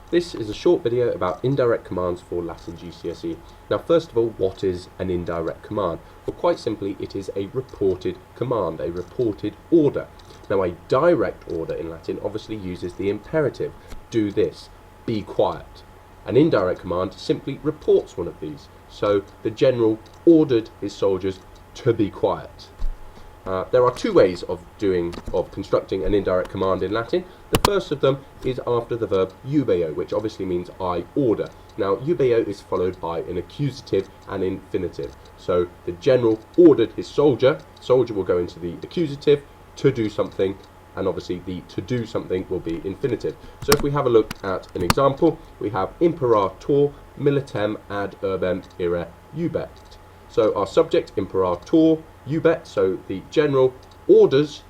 This is a short video about indirect commands for Latin GCSE. Now first of all, what is an indirect command? Well, quite simply, it is a reported command, a reported order. Now a direct order in Latin obviously uses the imperative, do this, be quiet. An indirect command simply reports one of these. So the general ordered his soldiers to be quiet. There are two ways of constructing an indirect command in Latin. The first of them is after the verb eubeo, which obviously means I order. Now eubeo is followed by an accusative and infinitive. So the general ordered his soldier will go into the accusative to do something, and obviously the to do something will be infinitive. So if we have a look at an example, we have imperator militem ad urbem ire iubet. So our subject, imperator, iubet, so the general orders.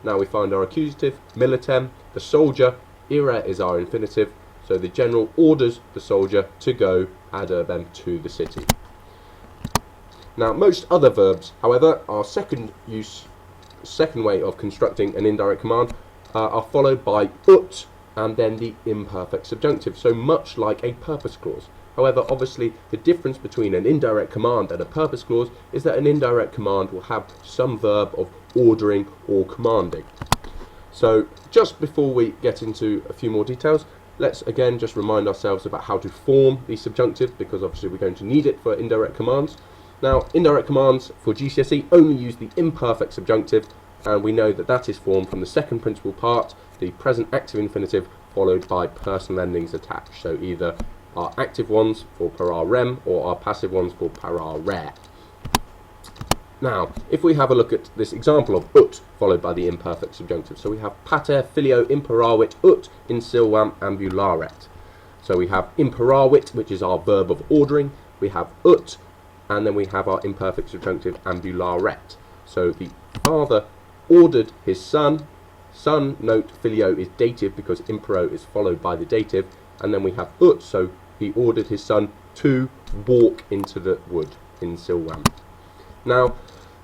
Now we find our accusative, militem, the soldier, ire is our infinitive, so the general orders the soldier to go ad urbem, to the city. Now most other verbs, however, our second way of constructing an indirect command are followed by ut and then the imperfect subjunctive, so much like a purpose clause. However, obviously, the difference between an indirect command and a purpose clause is that an indirect command will have some verb of ordering or commanding. So, just before we get into a few more details, let's again just remind ourselves about how to form the subjunctive, because obviously we're going to need it for indirect commands. Now, indirect commands for GCSE only use the imperfect subjunctive, and we know that that is formed from the second principal part, the present active infinitive, followed by personal endings attached. So either our active ones for para rem or our passive ones for para rare. Now, if we have a look at this example of ut followed by the imperfect subjunctive, so we have pater filio imperavit ut in silvam ambularet. So we have imperavit, which is our verb of ordering, we have ut, and then we have our imperfect subjunctive ambularet. So the father ordered his son, note filio is dative because impero is followed by the dative, and then we have ut, so he ordered his son to walk into the wood in silvam. Now,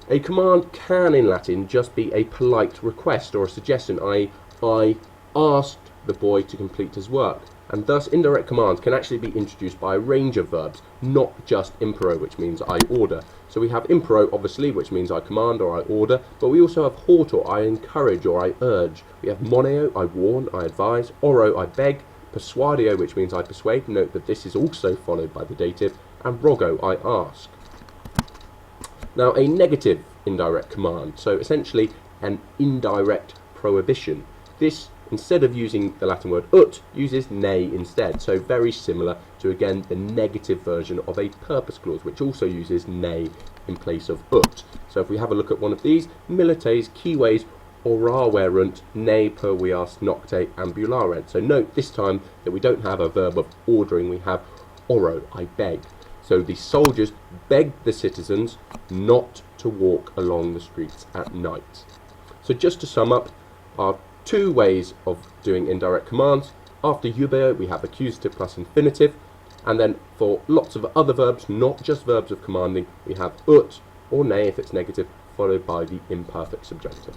a command can in Latin just be a polite request or a suggestion, i.e. I asked the boy to complete his work, and thus indirect commands can actually be introduced by a range of verbs, not just impero, which means I order. So we have impero, obviously, which means I command or I order, but we also have hortor, I encourage or I urge. We have moneo, I warn, I advise, oro, I beg, persuadio, which means I persuade, note that this is also followed by the dative, and rogo, I ask. Now a negative indirect command, so essentially an indirect prohibition. This, instead of using the Latin word ut, uses ne instead, so very similar to, again, the negative version of a purpose clause, which also uses ne in place of ut. So if we have a look at one of these, milites cives oraverunt ne pervias nocte ambularent. So note this time that we don't have a verb of ordering, we have oro, I beg. So the soldiers begged the citizens not to walk along the streets at night. So just to sum up, our two ways of doing indirect commands. After eubeo, we have accusative plus infinitive, and then for lots of other verbs, not just verbs of commanding, we have ut or ne if it's negative, followed by the imperfect subjunctive.